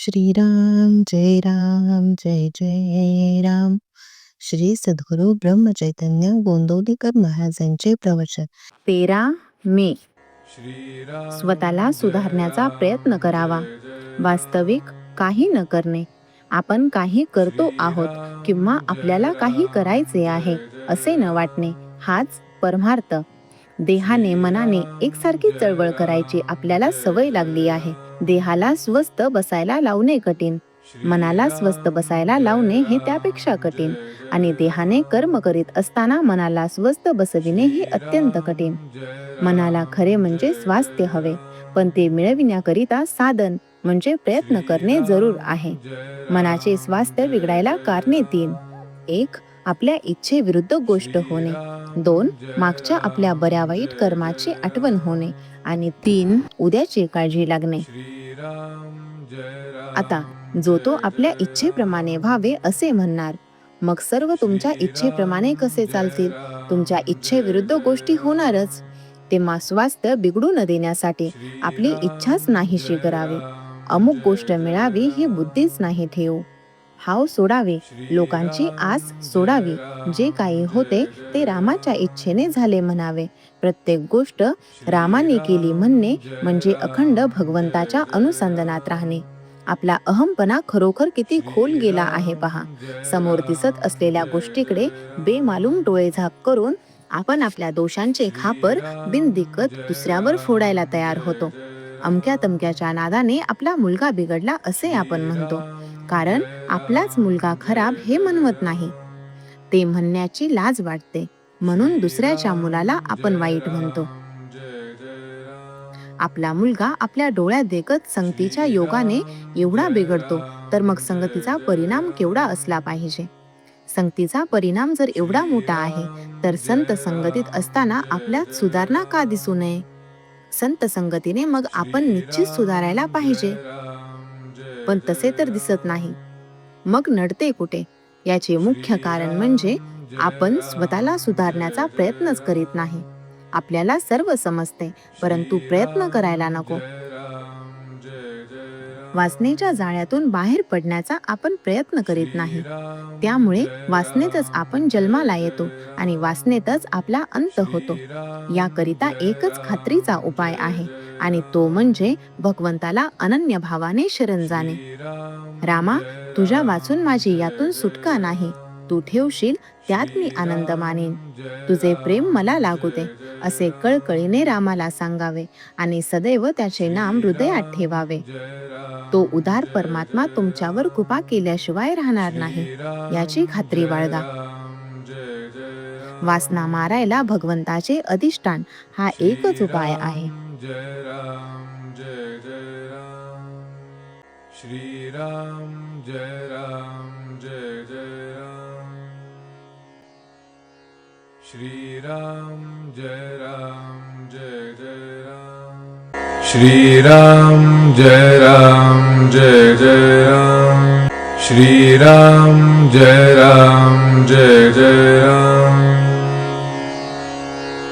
श्रीराम जय राम जय जय राम. श्री सद्गुरु ब्रह्मचैतन्य गोंदवलेकर महाराजांचे प्रवचन. 13 मे. स्वतःला सुधारण्याचा प्रयत्न करावा. वास्तविक काही न करणे. आपण काही करतो आहोत किंवा आपल्याला काही करायचे आहे असे न वाटणे हाच परमार्थ. देहाने मनाने एकसारखी चळवळ करायची आपल्याला सवय लागली आहे. देहाला स्वस्थ बसायला लावणे कठीण, मनाला स्वस्थ बसायला लावणे हे त्यापेक्षा कठीण, आणि देहाने कर्म करीत असताना मनाला स्वस्थ बसविणे हे अत्यंत कठीण. मनाला खरे म्हणजे स्वास्थ्य हवे, पण ते मिळविण्याकरिता साधन म्हणजे प्रयत्न करणे जरूर आहे. मनाचे स्वास्थ्य बिघडायला कारणे 3. 1. आपल्या इच्छेविरुद्ध गोष्ट होणे. 2. मागच्या आपल्या बऱ्या वाईट कर्माची आठवण होणे. आणि 3. उद्याची काळजी लागणे. आता जो तो आपल्या इच्छेप्रमाणे व्हावे असे म्हणणार, मग सर्व तुमच्या इच्छेप्रमाणे कसे चालतील? तुमच्या इच्छेविरुद्ध गोष्टी होणारच. तेव्हा स्वास्थ्य बिघडू न देण्यासाठी आपली इच्छाच नाहीशी करावी. अमुक गोष्ट मिळावी ही बुद्धीच नाही ठेवू. हाव सोडावे, लोकांची आस सोडावी. जे काही होते ते रामाच्या इच्छेने झाले म्हणावे. प्रत्येक गोष्ट रामाने केली म्हणणे म्हणजे अखंड भगवंताच्या अनुसंधानात राहणे. आपला अहमपणा खरोखर किती खोल गेला आहे पहा. समोर दिसत असलेल्या गोष्टीकडे बेमालूम डोळे झाक करून आपण आपल्या दोषांचे खापर बिनदिक्कत दुसऱ्यावर फोडायला तयार होतो. अमक्या तमक्याच्या नादाने आपला मुलगा बिघडला असे आपण म्हणतो, कारण आपलाच मुलगा खराब हे म्हणवत नाही. ते म्हणण्याची लाज वाटते, म्हणून दुसऱ्याच्या मुलाला आपण वाईट म्हणतो. आपला मुलगा आपल्या डोळ्यात देखत संगतीच्या योगाने एवढा बिघडतो, तर मग संगतीचा परिणाम केवढा असला पाहिजे. संगतीचा परिणाम जर एवढा मोठा आहे, तर संत संगतीत असताना आपल्यात सुधारणा का दिसू नये? संत संगतीने मग आपण निश्चित सुधारायला पाहिजे, पण तसे तर दिसत नाही. मग नडते कुठे? याचे मुख्य कारण म्हणजे आपण स्वतःला सुधारण्याचा प्रयत्नच करीत नाही. आपल्याला सर्व समजते, परंतु प्रयत्न करायला नको. वासनेच्या जाळ्यातून बाहेर पडण्याचा आपण प्रयत्न करीत नाही. त्यामुळे वासनेतच आपण जन्माला येतो आणि वासनेतच आपला अंत होतो. याकरिता एकच खात्रीचा उपाय आहे, आणि तो म्हणजे भगवंताला अनन्य भावाने शरण जाणे. रामा, तुझ्या वाचून माझी यातून सुटका नाही. तू ठेवशील त्यात मी आनंद मानेन. तुझे प्रेम मला लागू दे असे कळकळीने रामाला सांगावे आणि सदैव त्याचे नाम हृदयात ठेवावे. तो उदार परमात्मा तुमच्यावर कृपा केल्याशिवाय राहणार नाही, याची खात्री बाळगा. वासना मारायला भगवंताचे अधिष्ठान हा एकच उपाय आहे. श्रीराम जय राम जय जय राम. श्रीराम जय राम जय जय राम. श्रीराम जय राम जय जय राम. श्रीराम जय राम जय जय राम.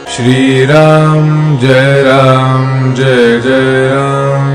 श्रीराम जय राम जय जय राम.